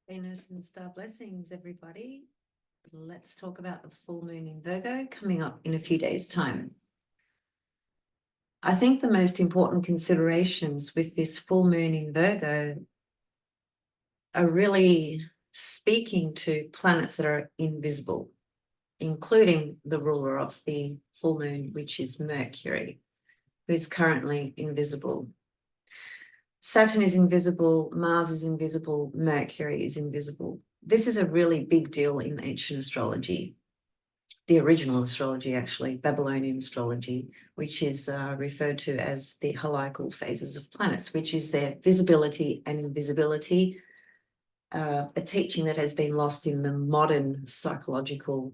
Venus and star blessings, everybody. Let's talk about the full moon in Virgo coming up in a few days' time. I think the most important considerations with this full moon in Virgo are really speaking to planets that are invisible, including the ruler of the full moon, which is Mercury, who is currently invisible. Saturn is invisible, Mars is invisible, Mercury is invisible. This is a really big deal in ancient astrology, the original astrology, actually, Babylonian astrology, which is referred to as the heliacal phases of planets, which is their visibility and invisibility, a teaching that has been lost in the modern psychological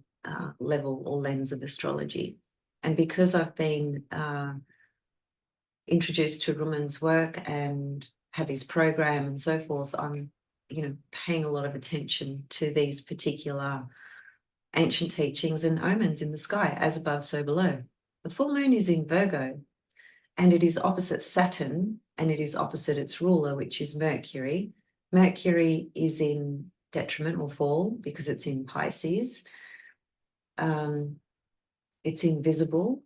level or lens of astrology. And because I've been introduced to Ruman's work and have his program and so forth, I'm, paying a lot of attention to these particular ancient teachings and omens in the sky, as above, so below. The full moon is in Virgo, and it is opposite Saturn, and it is opposite its ruler, which is Mercury. Mercury is in detriment or fall because it's in Pisces. It's invisible.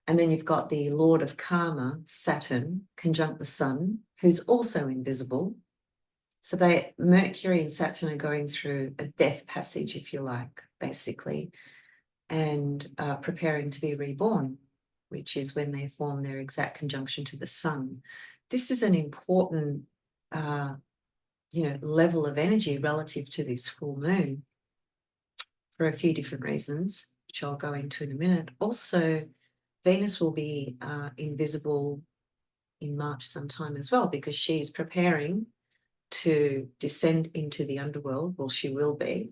And then you've got the Lord of Karma, Saturn, conjunct the Sun, who's also invisible. So Mercury and Saturn are going through a death passage, if you like, basically, and preparing to be reborn, which is when they form their exact conjunction to the Sun. This is an important, level of energy relative to this full moon for a few different reasons, which I'll go into in a minute. Also, Venus will be invisible in March sometime as well, because she is preparing to descend into the underworld. Well, she will be,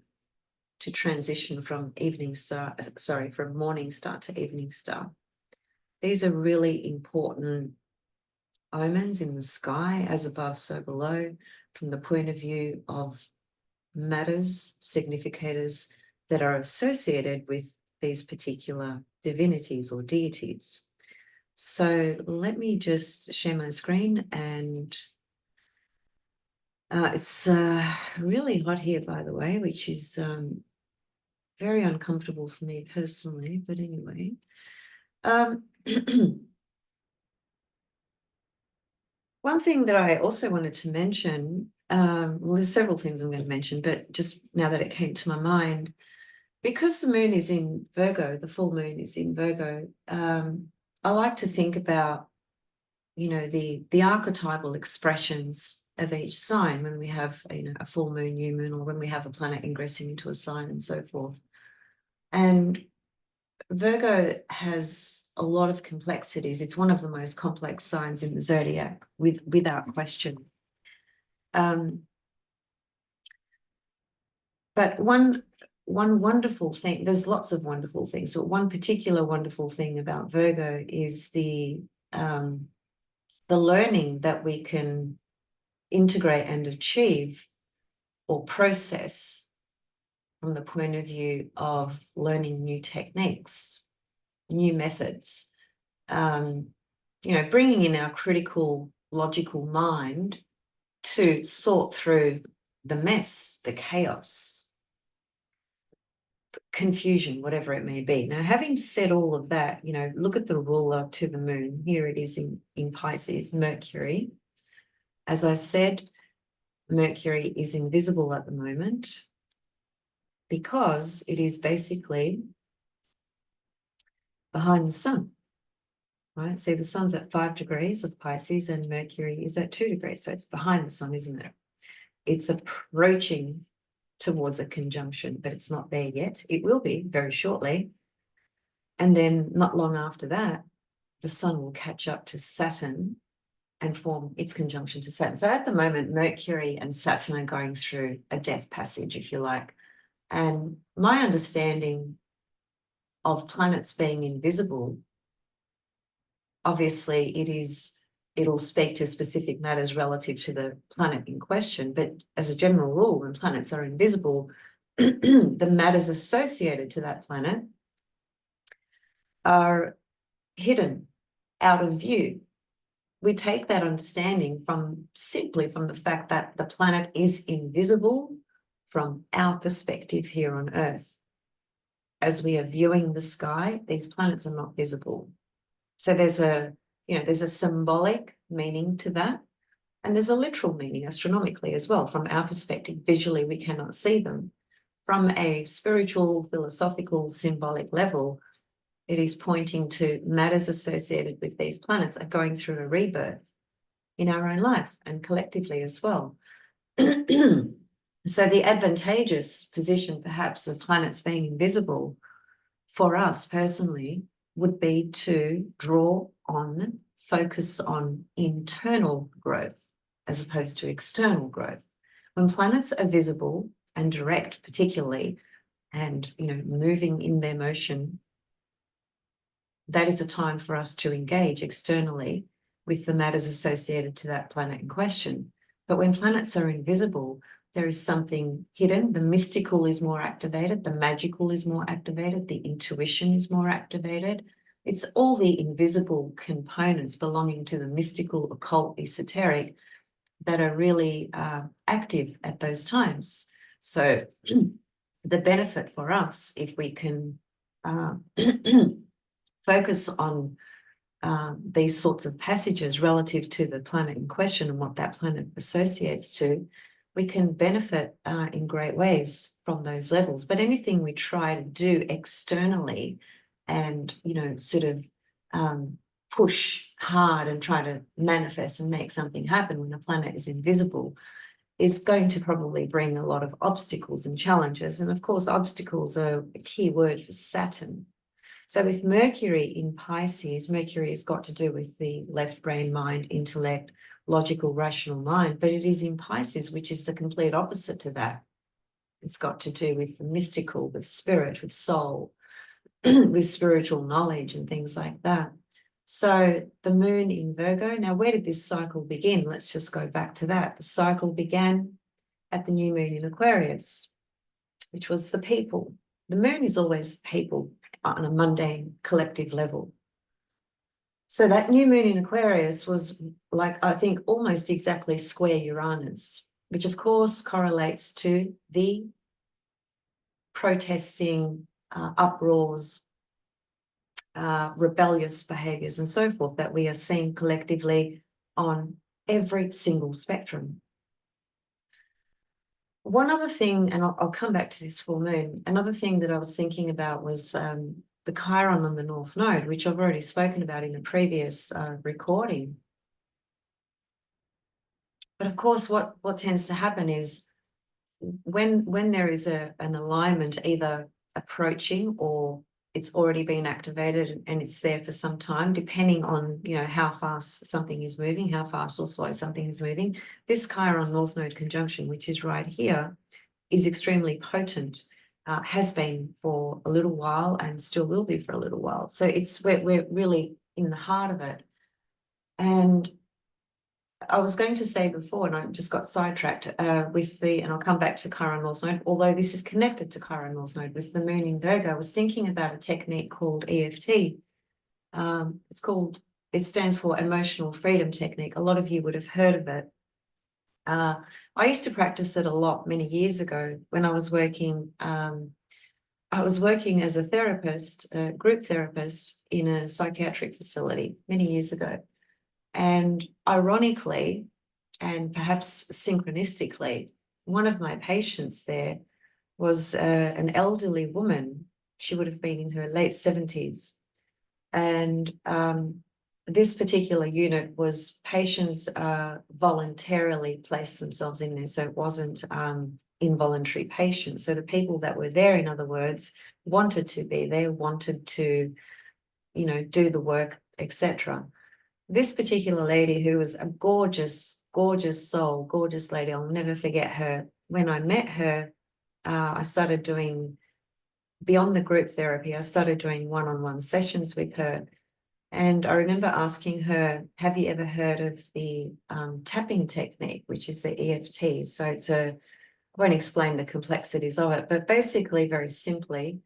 to transition from from morning star to evening star. These are really important omens in the sky, as above, so below, from the point of view of matters, significators that are associated with these particular divinities or deities. So let me just share my screen, and it's really hot here, by the way, which is very uncomfortable for me personally, but anyway. One thing that I also wanted to mention, well, there's several things I'm going to mention, but just now that it came to my mind, because the moon is in Virgo, the full moon is in Virgo, I like to think about, the archetypal expressions of each sign when we have, a full moon, new moon, or when we have a planet ingressing into a sign and so forth. And Virgo has a lot of complexities. It's one of the most complex signs in the zodiac, without question. But one wonderful thing, there's lots of wonderful things, but one particular wonderful thing about Virgo is the learning that we can integrate and achieve or process from the point of view of learning new techniques, new methods, bringing in our critical, logical mind to sort through the mess, the chaos, confusion, whatever it may be. Now, having said all of that, look at the ruler to the moon. Here it is in Pisces, Mercury. As I said, Mercury is invisible at the moment because it is basically behind the sun, right? See, the sun's at 5 degrees of Pisces and Mercury is at 2 degrees. So it's behind the sun, isn't it? It's approaching towards a conjunction, but it's not there yet. It will be very shortly. And then not long after that, the sun will catch up to Saturn and form its conjunction to Saturn. So at the moment, Mercury and Saturn are going through a death passage, if you like. And my understanding of planets being invisible, obviously it'll speak to specific matters relative to the planet in question. But as a general rule, when planets are invisible, the matters associated to that planet are hidden, out of view. we take that understanding simply from the fact that the planet is invisible from our perspective here on Earth. As we are viewing the sky, these planets are not visible. So there's a symbolic meaning to that. And there's a literal meaning astronomically as well. From our perspective, visually, we cannot see them. From a spiritual, philosophical, symbolic level, it is pointing to matters associated with these planets are going through a rebirth in our own life and collectively as well. So the advantageous position, perhaps, of planets being invisible for us personally would be to focus on internal growth as opposed to external growth. When planets are visible and direct, particularly, and moving in their motion, that is a time for us to engage externally with the matters associated to that planet in question. But when planets are invisible, there is something hidden. The mystical is more activated, the magical is more activated, the intuition is more activated. It's all the invisible components belonging to the mystical, occult, esoteric that are really active at those times. So the benefit for us, if we can focus on these sorts of passages relative to the planet in question and what that planet associates to, we can benefit in great ways from those levels. But anything we try to do externally and, sort of push hard and try to manifest and make something happen when a planet is invisible is going to probably bring a lot of obstacles and challenges. And of course, obstacles are a key word for Saturn. So with Mercury in Pisces, Mercury has got to do with the left brain, mind, intellect, logical, rational mind, but it is in Pisces, which is the complete opposite to that. It's got to do with the mystical, with spirit, with soul, with spiritual knowledge and things like that. So the moon in Virgo, now where did this cycle begin? Let's just go back to that. The cycle began at the new moon in Aquarius, which was the people. The moon is always people on a mundane collective level. So that new moon in Aquarius was like, I think, almost exactly square Uranus, which of course correlates to the protesting, uproars, rebellious behaviors and so forth that we are seeing collectively on every single spectrum. One other thing, and I'll come back to this full moon, another thing that I was thinking about was the Chiron on the North Node, which I've already spoken about in a previous recording. But of course, what tends to happen is when there is an alignment either approaching or it's already been activated and it's there for some time, depending on how fast something is moving, how fast or slow something is moving. This Chiron North Node conjunction, which is right here, is extremely potent, has been for a little while and still will be for a little while. So we're really in the heart of it. And I was going to say before, and I just got sidetracked and I'll come back to Chiron North Node, although this is connected to Chiron North Node with the moon in Virgo. I was thinking about a technique called EFT. It stands for Emotional Freedom Technique. A lot of you would have heard of it. I used to practice it a lot many years ago when I was working. I was working as a therapist, a group therapist in a psychiatric facility many years ago. And ironically, and perhaps synchronistically, one of my patients there was an elderly woman. She would have been in her late 70s. And this particular unit was patients voluntarily placed themselves in there. So it wasn't involuntary patients. So the people that were there, in other words, wanted to be there, wanted to, do the work, etc. This particular lady, who was a gorgeous, gorgeous soul, gorgeous lady, I'll never forget her. When I met her, I started doing, beyond the group therapy, I started doing one-on-one sessions with her. And I remember asking her, have you ever heard of the tapping technique, which is the EFT? So I won't explain the complexities of it, but basically, very simply,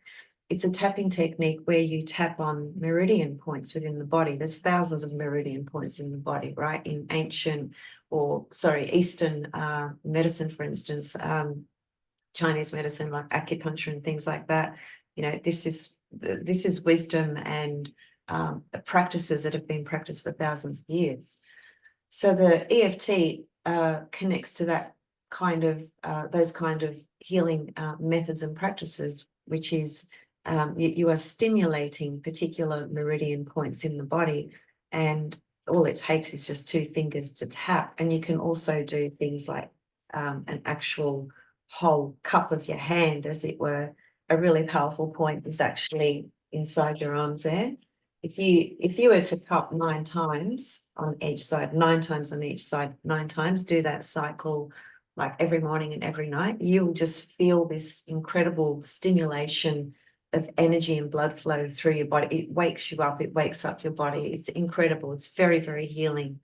it's a tapping technique where you tap on meridian points within the body. There's thousands of meridian points in the body, right? In ancient Eastern medicine, for instance, Chinese medicine like acupuncture and things like that. You know, this is wisdom and practices that have been practiced for thousands of years. So the EFT connects to that kind of those kind of healing methods and practices, which is you are stimulating particular meridian points in the body, and all it takes is just 2 fingers to tap. And you can also do things like an actual whole cup of your hand, as it were. A really powerful point is actually inside your arms there. If you were to cup 9 times on each side, 9 times on each side, 9 times, do that cycle like every morning and every night, you'll just feel this incredible stimulation of energy and blood flow through your body. It wakes you up, it wakes up your body. It's incredible. It's very, very healing.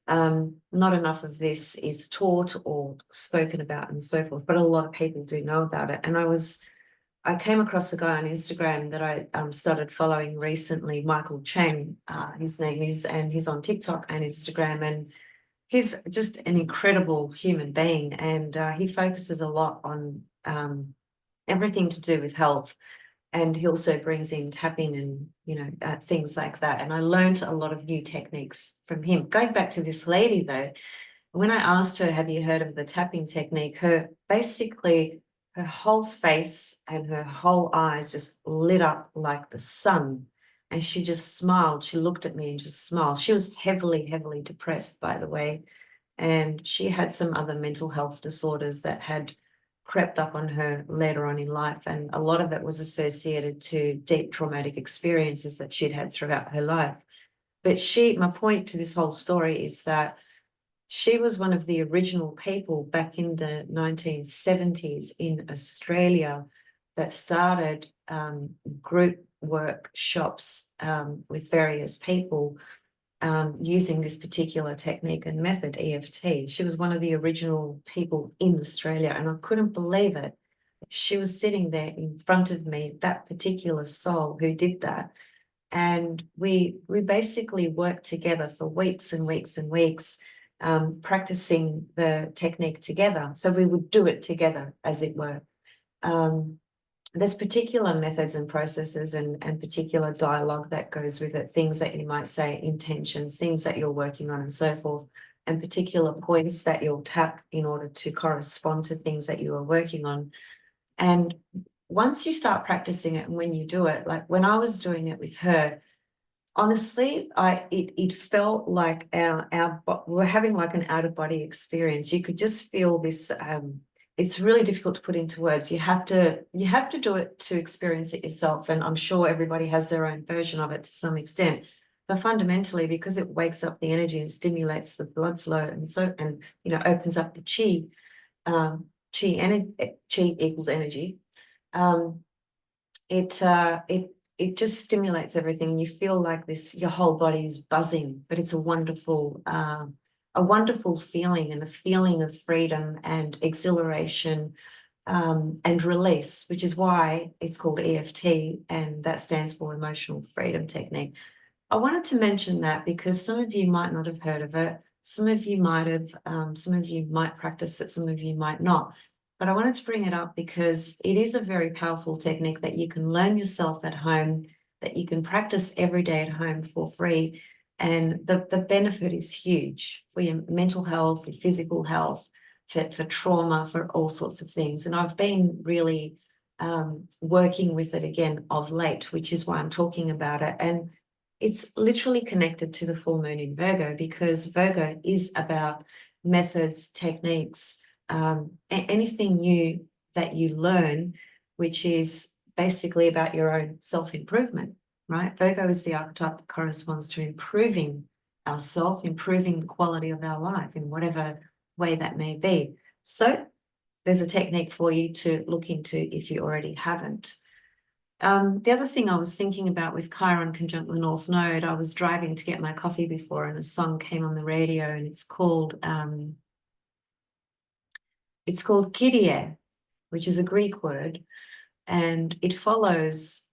Not enough of this is taught or spoken about and so forth, but a lot of people do know about it. And I came across a guy on Instagram that I started following recently, Michael Chang, his name is, and he's on TikTok and Instagram, and he's just an incredible human being, and he focuses a lot on everything to do with health, and he also brings in tapping and, you know, things like that. And I learned a lot of new techniques from him. Going back to this lady though, when I asked her, have you heard of the tapping technique, her whole face and her whole eyes just lit up like the sun. And she just smiled. She looked at me and just smiled. She was heavily, heavily depressed, by the way. And she had some other mental health disorders that had crept up on her later on in life. And a lot of it was associated to deep traumatic experiences that she'd had throughout her life. But my point to this whole story is that she was one of the original people back in the 1970s in Australia that started group workshops with various people using this particular technique and method, EFT. She was one of the original people in Australia, and I couldn't believe it. She was sitting there in front of me, that particular soul who did that. And we basically worked together for weeks and weeks and weeks, practicing the technique together. So we would do it together, as it were. There's particular methods and processes and particular dialogue that goes with it, things that you might say, intentions, things that you're working on and so forth, and particular points that you'll tap in order to correspond to things that you are working on. And once you start practicing it, and when you do it, like when I was doing it with her, honestly, it felt like we're having like an out-of-body experience. You could just feel this. It's really difficult to put into words. You have to do it to experience it yourself, and I'm sure everybody has their own version of it to some extent. But fundamentally, because it wakes up the energy and stimulates the blood flow, and you know, opens up the chi. Chi equals energy. It just stimulates everything. You feel like your whole body is buzzing, but it's a wonderful feeling, and a feeling of freedom and exhilaration and release, which is why it's called EFT, and that stands for Emotional Freedom Technique. I wanted to mention that because some of you might not have heard of it. Some of you might have, some of you might practice it, some of you might not. But I wanted to bring it up because it is a very powerful technique that you can learn yourself at home, that you can practice every day at home for free. And the benefit is huge for your mental health, your physical health, for trauma, for all sorts of things. And I've been really working with it again of late, which is why I'm talking about it. And it's literally connected to the full moon in Virgo, because Virgo is about methods, techniques, anything new that you learn, which is basically about your own self-improvement, right? Virgo is the archetype that corresponds to improving ourselves, improving the quality of our life in whatever way that may be. So there's a technique for you to look into if you already haven't. The other thing I was thinking about with Chiron conjunct the North Node, I was driving to get my coffee before, and a song came on the radio, and it's called Kyrie, which is a Greek word, and it follows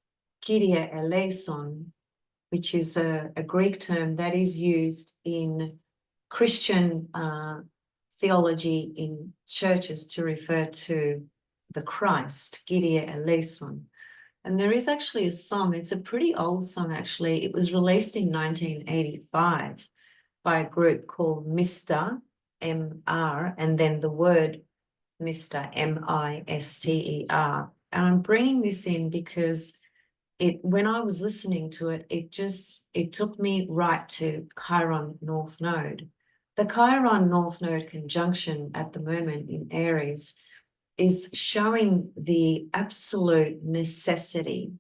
Kyrie eleison, which is a Greek term that is used in Christian theology in churches to refer to the Christ, Kyrie eleison. And there is actually a song, it's a pretty old song actually. It was released in 1985 by a group called Mr. M.R. and then the word Mr. M-I-S-T-E-R. And I'm bringing this in because when I was listening to it, it took me right to Chiron North Node. The Chiron North Node conjunction at the moment in Aries is showing the absolute necessity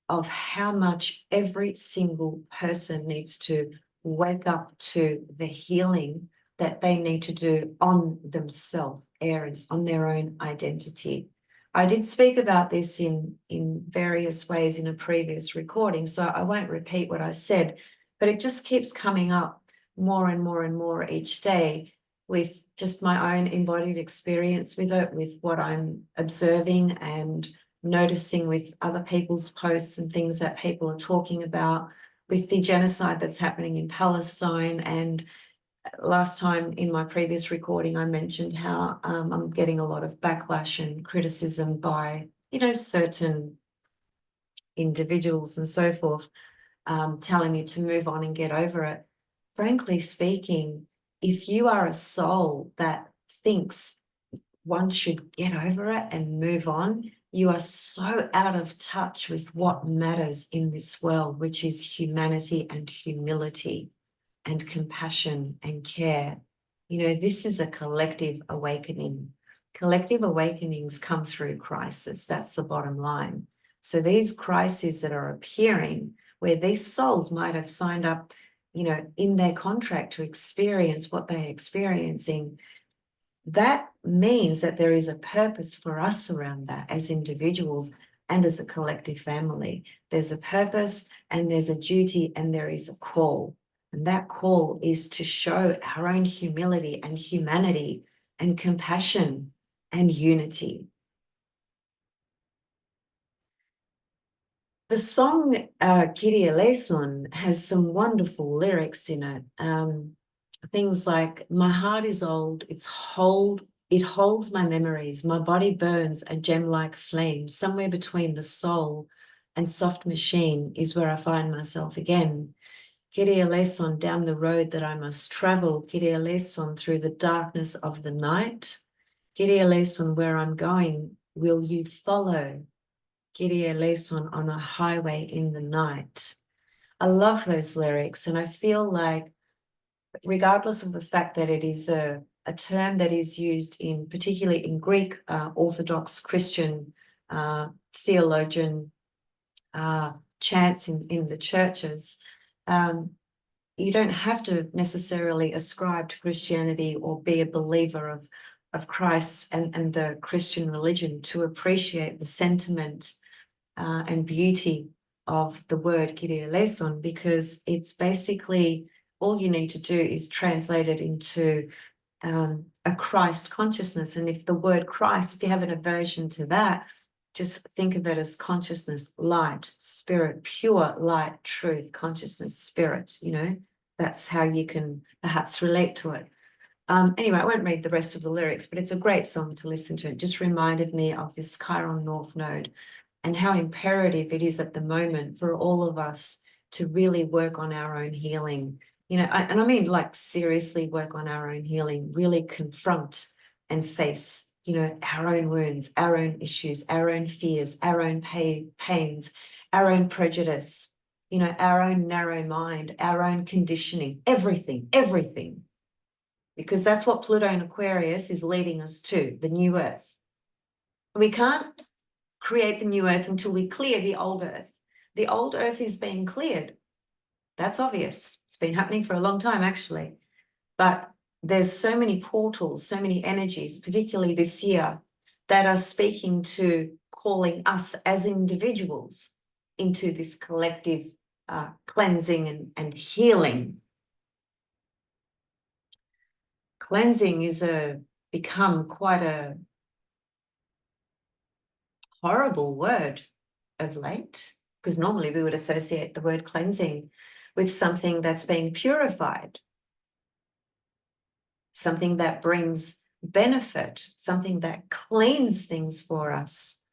of how much every single person needs to wake up to the healing that they need to do on themselves, Aries, on their own identity. I did speak about this in various ways in a previous recording, so I won't repeat what I said, but it just keeps coming up more and more and more each day with just my own embodied experience with it, with what I'm observing and noticing with other people's posts and things that people are talking about, with the genocide that's happening in Palestine. And last time in my previous recording, I mentioned how I'm getting a lot of backlash and criticism by, certain individuals and so forth, telling me to move on and get over it. Frankly speaking, if you are a soul that thinks one should get over it and move on, you are so out of touch with what matters in this world, which is humanity and humility and compassion and care. This is a collective awakening. Collective awakenings come through crisis. That's the bottom line. So these crises that are appearing, where these souls might have signed up, in their contract to experience what they're experiencing, that means that there is a purpose for us around that as individuals and as a collective family. There's a purpose and there's a duty and there is a call. And that call is to show our own humility and humanity and compassion and unity. The song Kyrie eleison has some wonderful lyrics in it. Things like, my heart is old, it holds my memories, my body burns a gem-like flame, somewhere between the soul and soft machine is where I find myself again. Kyrie eleison, down the road that I must travel, Kyrie eleison, through the darkness of the night, Kyrie eleison, where I'm going, will you follow? Kyrie eleison, on a highway in the night. I love those lyrics, and I feel like, regardless of the fact that it is a term that is used particularly in Greek Orthodox Christian theologian chants in the churches, you don't have to necessarily ascribe to Christianity or be a believer of Christ and the Christian religion to appreciate the sentiment and beauty of the word Kyrie eleison, because it's basically, all you need to do is translate it into a Christ consciousness. And if the word Christ, if you have an aversion to that, just think of it as consciousness, light, spirit, pure light, truth, consciousness, spirit. That's how you can perhaps relate to it. Anyway, I won't read the rest of the lyrics, but it's a great song to listen to. It just reminded me of this Chiron North Node and how imperative it is at the moment for all of us to really work on our own healing. And I mean, like, seriously work on our own healing, really confront and face, our own wounds, our own issues, our own fears, our own pains, our own prejudice, our own narrow mind, our own conditioning, everything, because that's what Pluto in Aquarius is leading us to, the new earth. We can't create the new earth until we clear the old earth. The old earth is being cleared. That's obvious. It's been happening for a long time, actually. But there's so many portals, so many energies, particularly this year, that are speaking to calling us as individuals into this collective cleansing and healing. Cleansing is become quite a horrible word of late, because normally we would associate the word cleansing with something that's being purified, something that brings benefit, something that cleans things for us.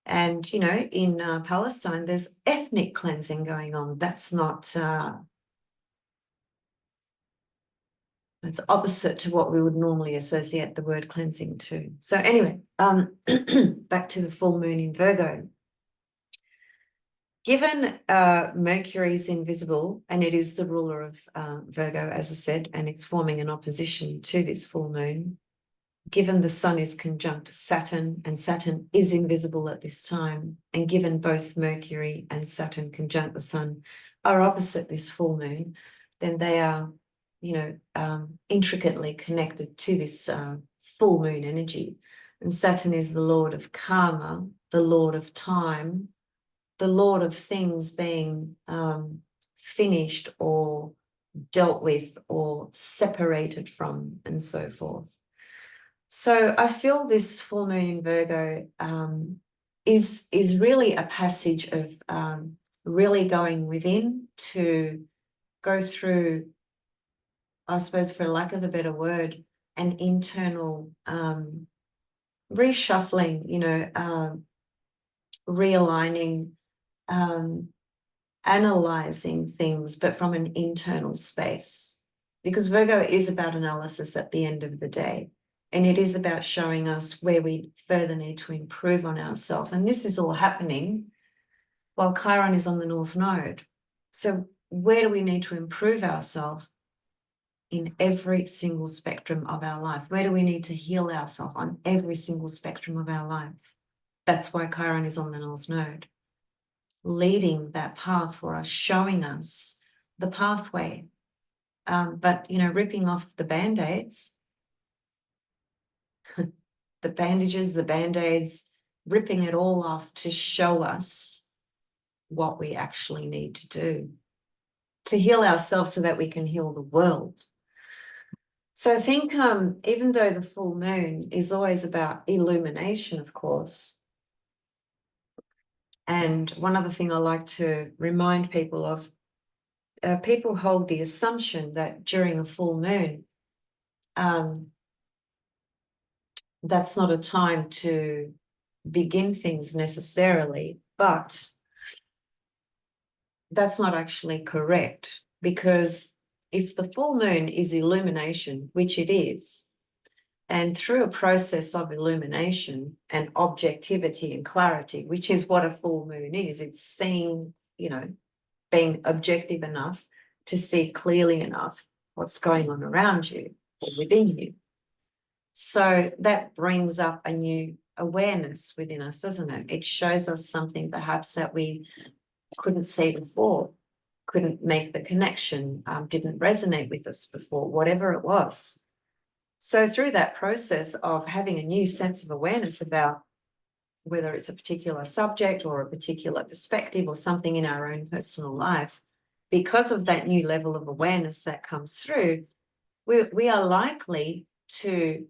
And, you know, in Palestine, there's ethnic cleansing going on. That's not, that's opposite to what we would normally associate the word cleansing to. So anyway, back to the full moon in Virgo. Given Mercury is invisible, and it is the ruler of Virgo, as I said, and it's forming an opposition to this full moon, given the sun is conjunct Saturn, and Saturn is invisible at this time, and given both Mercury and Saturn conjunct the sun are opposite this full moon, then they are, you know, intricately connected to this full moon energy. And Saturn is the lord of karma, the lord of time, the lord of things being finished or dealt with or separated from, and so forth. So I feel this full moon in Virgo is really a passage of really going within to go through, I suppose, for lack of a better word, an internal reshuffling, you know, realigning, analyzing things, but from an internal space. Because Virgo is about analysis at the end of the day. And it is about showing us where we further need to improve on ourselves. And this is all happening while Chiron is on the North Node. So where do we need to improve ourselves? In every single spectrum of our life. Where do we need to heal ourselves? On every single spectrum of our life. That's why Chiron is on the North Node, leading that path for us, showing us the pathway. But, you know, ripping off the Band-Aids, the bandages, the Band-Aids, ripping it all off to show us what we actually need to do to heal ourselves so that we can heal the world. So I think even though the full moon is always about illumination, of course, and one other thing I like to remind people of, people hold the assumption that during a full moon, that's not a time to begin things necessarily, but that's not actually correct, because if the full moon is illumination, which it is, and through a process of illumination and objectivity and clarity, which is what a full moon is, it's seeing, you know, being objective enough to see clearly enough what's going on around you or within you. So that brings up a new awareness within us, doesn't it? It shows us something perhaps that we couldn't see before, couldn't make the connection, didn't resonate with us before, whatever it was. So through that process of having a new sense of awareness about whether it's a particular subject or a particular perspective or something in our own personal life, because of that new level of awareness that comes through, we are likely to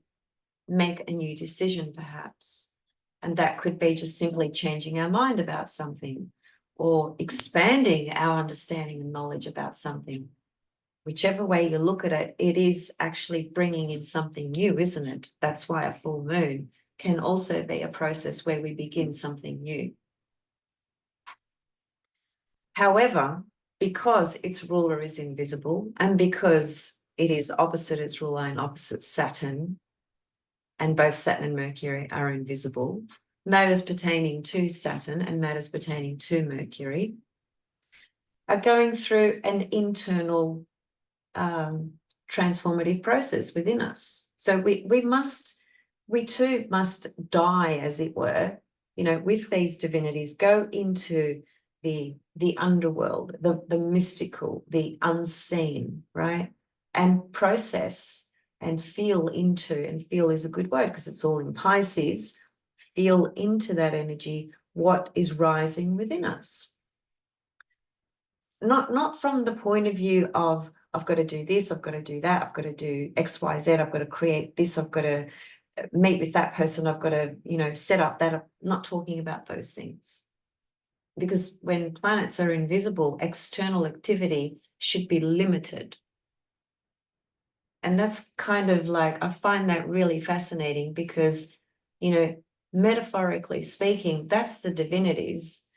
make a new decision perhaps. And that could be just simply changing our mind about something or expanding our understanding and knowledge about something. Whichever way you look at it, it is actually bringing in something new, isn't it? That's why a full moon can also be a process where we begin something new. However, because its ruler is invisible and because it is opposite its ruler and opposite Saturn, and both Saturn and Mercury are invisible, matters pertaining to Saturn and matters pertaining to Mercury are going through an internal transformative process within us. So we too must die, as it were, you know, with these divinities, go into the underworld, the mystical, the unseen, right? And process and feel into, and feel is a good word because it's all in Pisces, feel into that energy, what is rising within us. Not from the point of view of, I've got to do this, I've got to do that, I've got to do X, Y, Z, I've got to create this, I've got to meet with that person, I've got to, you know, set up that. I'm not talking about those things. Because when planets are invisible, external activity should be limited. And that's kind of like, I find that really fascinating because, you know, metaphorically speaking, that's the divinities,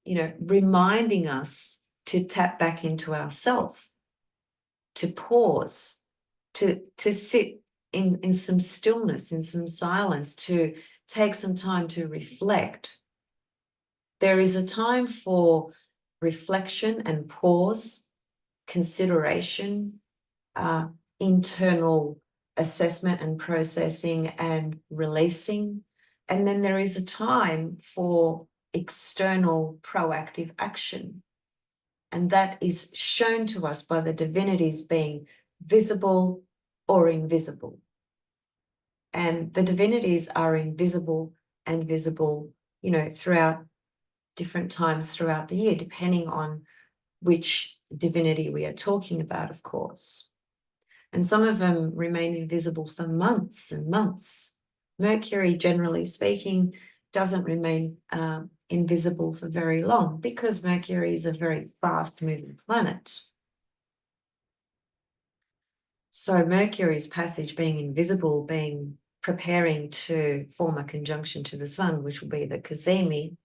you know, reminding us to tap back into ourself, to pause, to sit in some stillness, in some silence, to take some time to reflect. There is a time for reflection and pause, consideration, internal assessment and processing and releasing. And then there is a time for external proactive action. And that is shown to us by the divinities being visible or invisible. And the divinities are invisible and visible, you know, throughout different times throughout the year, depending on which divinity we are talking about, of course. And some of them remain invisible for months and months. Mercury, generally speaking, doesn't remain invisible for very long because Mercury is a very fast-moving planet. So Mercury's passage being invisible, being preparing to form a conjunction to the sun, which will be the Cazimi,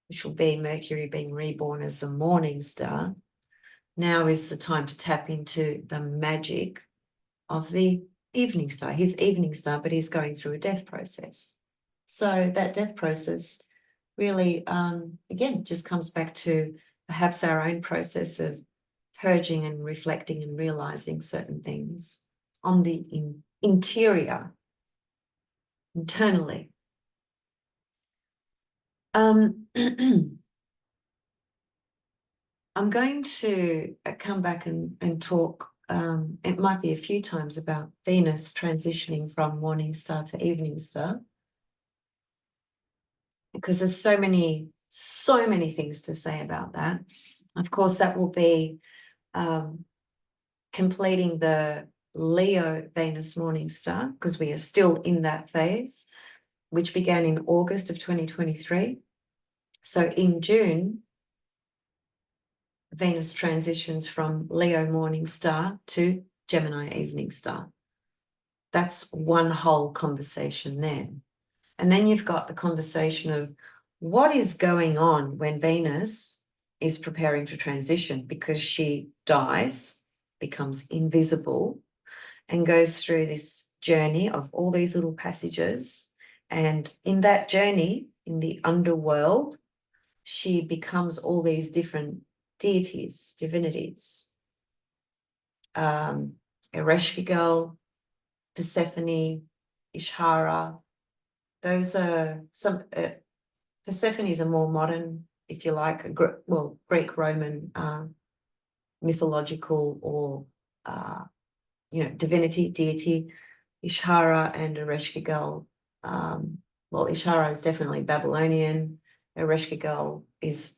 which will be Mercury being reborn as a morning star. Now is the time to tap into the magic of the evening star. He's evening star, but he's going through a death process. So that death process really, again, just comes back to perhaps our own process of purging and reflecting and realizing certain things on the interior, internally. I'm going to come back and talk, it might be a few times, about Venus transitioning from morning star to evening star, because there's so many things to say about that. Of course, that will be completing the Leo Venus morning star, because we are still in that phase, which began in August of 2023. So in June, Venus transitions from Leo morning star to Gemini evening star. That's one whole conversation there. And then you've got the conversation of what is going on when Venus is preparing to transition, because she dies, becomes invisible, and goes through this journey of all these little passages. And in that journey, in the underworld, she becomes all these different deities, divinities. Ereshkigal, Persephone, Ishara. Those are some, Persephone is a more modern, if you like, Greek Roman mythological or, you know, divinity, deity. Ishara and Ereshkigal. Well, Ishara is definitely Babylonian. Ereshkigal is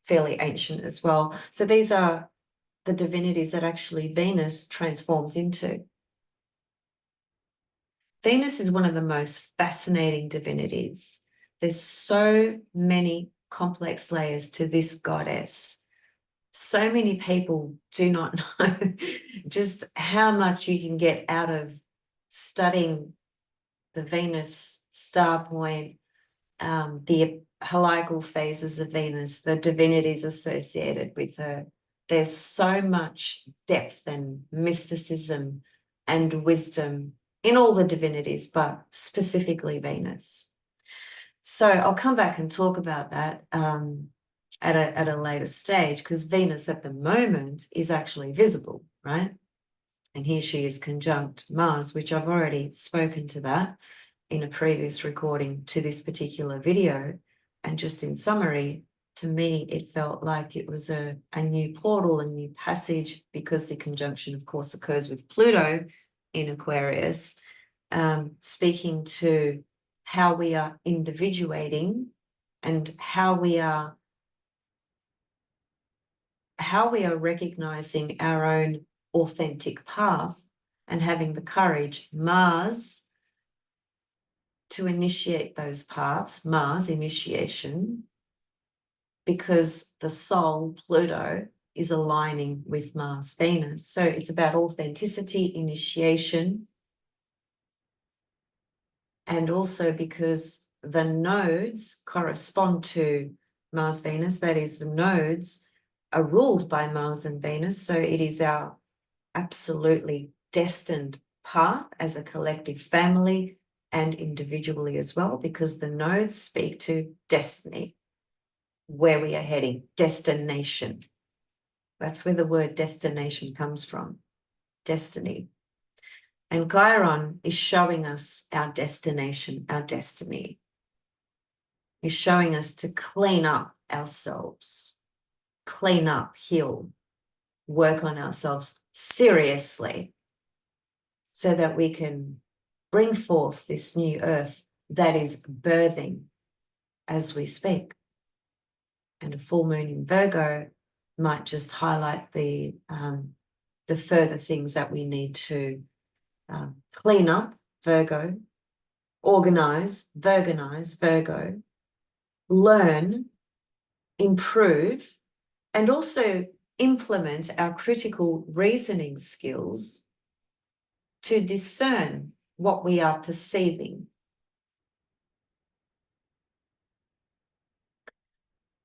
fairly ancient as well. So these are the divinities that actually Venus transforms into. Venus is one of the most fascinating divinities. There's so many complex layers to this goddess. So many people do not know just how much you can get out of studying the Venus star point, the heliacal phases of Venus, the divinities associated with her. There's so much depth and mysticism and wisdom in all the divinities, but specifically Venus. So I'll come back and talk about that at a later stage, because Venus at the moment is actually visible, right? And here she is conjunct Mars, which I've already spoken to that in a previous recording to this particular video. And just in summary, to me, it felt like it was a new portal, a new passage, because the conjunction, of course, occurs with Pluto in Aquarius, speaking to how we are individuating and how we are recognizing our own authentic path and having the courage. Mars to initiate those paths, Mars initiation, because the soul, Pluto, is aligning with Mars, Venus. So it's about authenticity, initiation, and also because the nodes correspond to Mars, Venus, that is, the nodes are ruled by Mars and Venus. So it is our absolutely destined path as a collective family and individually as well, because the nodes speak to destiny, where we are heading, destination. That's where the word destination comes from, destiny. And Chiron is showing us our destination, our destiny. Is showing us to clean up ourselves, clean up, heal, work on ourselves seriously, so that we can bring forth this new earth that is birthing as we speak. And a full moon in Virgo might just highlight the further things that we need to clean up, Virgo, organize, Virgo, learn, improve, and also implement our critical reasoning skills to discern what we are perceiving.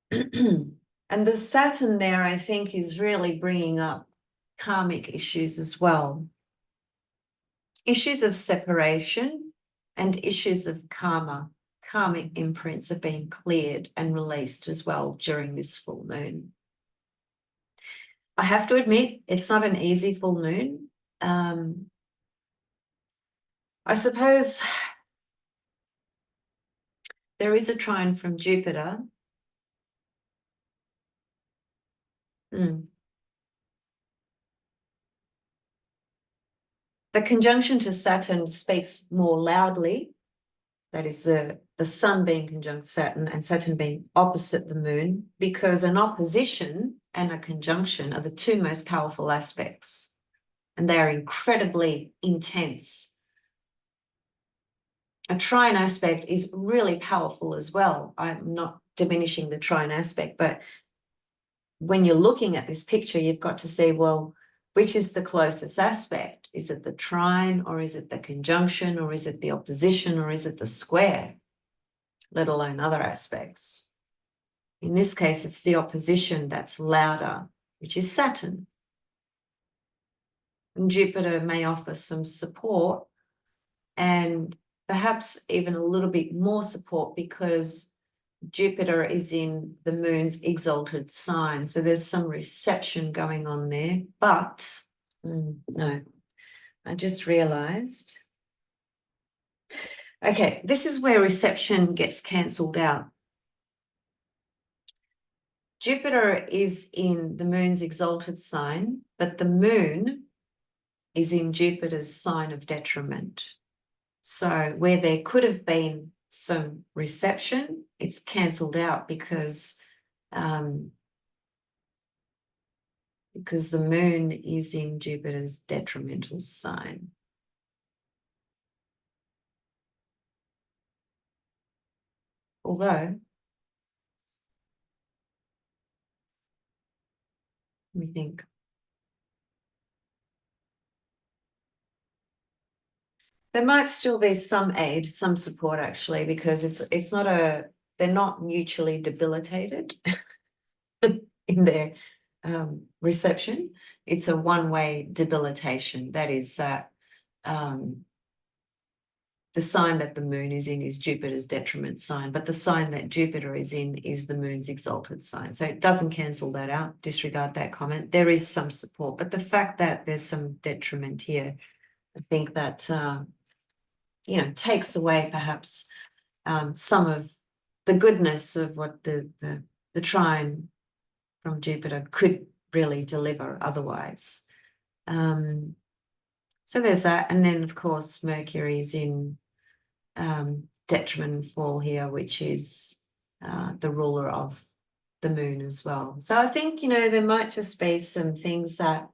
And the Saturn there, I think, is really bringing up karmic issues as well. Issues of separation and issues of karma. Karmic imprints are being cleared and released as well during this full moon. I have to admit, it's not an easy full moon. I suppose there is a trine from Jupiter. The conjunction to Saturn speaks more loudly. That is the sun being conjunct Saturn and Saturn being opposite the moon, because an opposition and a conjunction are the two most powerful aspects, and they are incredibly intense. A trine aspect is really powerful as well. I'm not diminishing the trine aspect, but when you're looking at this picture, you've got to see, well, which is the closest aspect? Is it the trine, or is it the conjunction, or is it the opposition, or is it the square, let alone other aspects? In this case, it's the opposition that's louder, which is Saturn. And Jupiter may offer some support, and perhaps even a little bit more support, because Jupiter is in the moon's exalted sign. So there's some reception going on there. But no, I just realized. Okay, this is where reception gets cancelled out. Jupiter is in the moon's exalted sign, but the moon is in Jupiter's sign of detriment. So where there could have been some reception, it's cancelled out because the moon is in Jupiter's detrimental sign. Although, let me think. There might still be some aid, some support actually, because it's not they're not mutually debilitated in their reception. It's a one-way debilitation. That is that the sign that the moon is in is Jupiter's detriment sign, but the sign that Jupiter is in is the moon's exalted sign. So it doesn't cancel that out, disregard that comment. There is some support, but the fact that there's some detriment here, I think that, takes away perhaps some of the goodness of what the trine from Jupiter could really deliver otherwise. So there's that. And then, of course, Mercury is in detriment and fall here, which is the ruler of the moon as well. So I think, there might just be some things that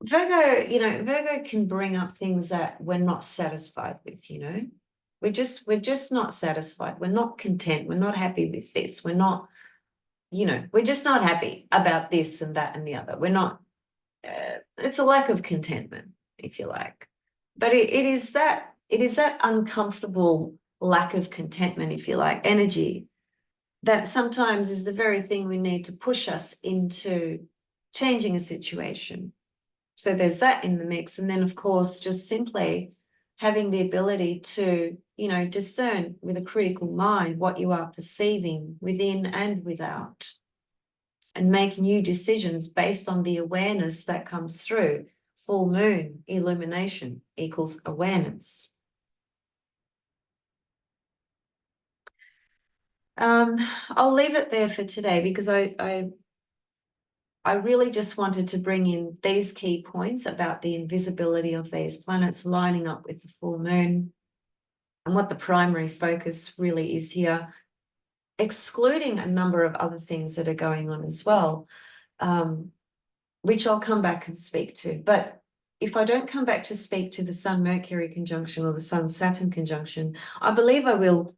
Virgo, Virgo can bring up things that we're not satisfied with, We're just not satisfied. We're not content. We're not happy with this. We're not, we're just not happy about this and that and the other. We're not, it's a lack of contentment, if you like. But it is that uncomfortable lack of contentment, if you like, energy, that sometimes is the very thing we need to push us into changing a situation. So there's that in the mix. And then, of course, just simply having the ability to, discern with a critical mind what you are perceiving within and without, and make new decisions based on the awareness that comes through. Full moon, illumination equals awareness. I'll leave it there for today because I really just wanted to bring in these key points about the invisibility of these planets lining up with the full moon and what the primary focus really is here, excluding a number of other things that are going on as well, which I'll come back and speak to. But if I don't come back to speak to the Sun-Mercury conjunction or the Sun-Saturn conjunction, I believe I will.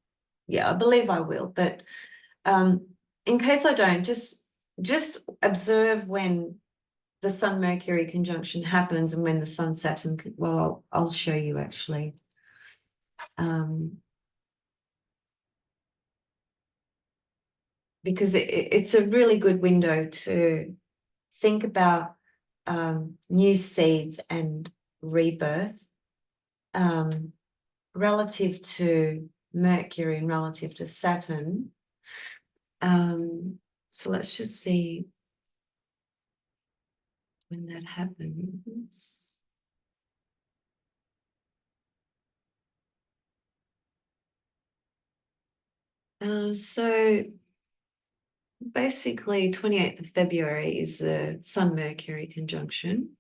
Yeah, I believe I will. But in case I don't, just observe when the Sun-Mercury conjunction happens and when the Sun-Saturn, well, I'll show you actually. Because it's a really good window to think about new seeds and rebirth relative to Mercury and relative to Saturn. So let's just see when that happens. So basically 28th of February is the Sun-Mercury conjunction.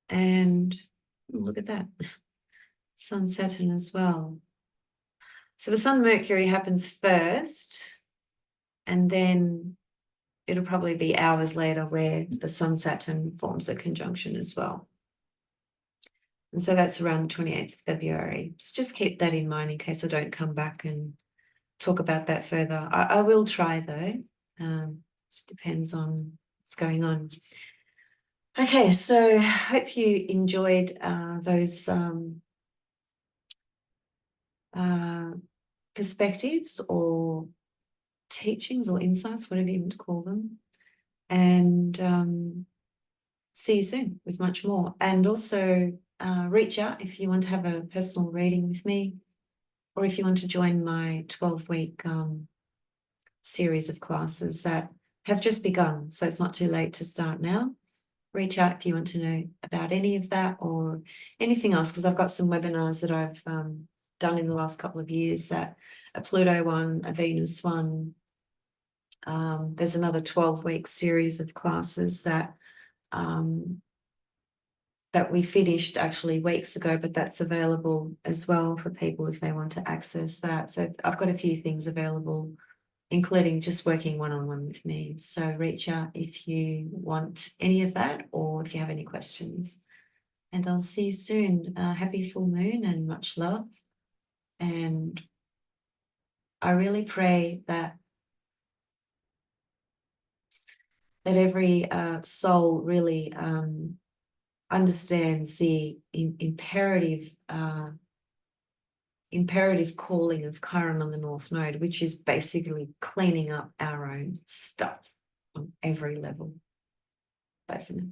And look at that, Sun-Saturn as well. So the Sun-Mercury happens first, and then it'll probably be hours later where the Sun-Saturn forms a conjunction as well. And so that's around the 28th of February. So just keep that in mind in case I don't come back and talk about that further. I will try though. Just depends on what's going on. Okay, so I hope you enjoyed those perspectives or teachings or insights, whatever you want to call them. And see you soon with much more. And also reach out if you want to have a personal reading with me, or if you want to join my 12-week series of classes that have just begun. So it's not too late to start now. Reach out if you want to know about any of that or anything else, because I've got some webinars that I've done in the last couple of years, that a Pluto one, a Venus one. There's another 12-week series of classes that that we finished actually weeks ago, but that's available as well for people if they want to access that. So I've got a few things available, including just working one-on-one with me. So reach out if you want any of that or if you have any questions. And I'll see you soon. Happy full moon and much love. And I really pray that every soul really understands the imperative calling of Chiron on the North Node, which is basically cleaning up our own stuff on every level. Bye for now.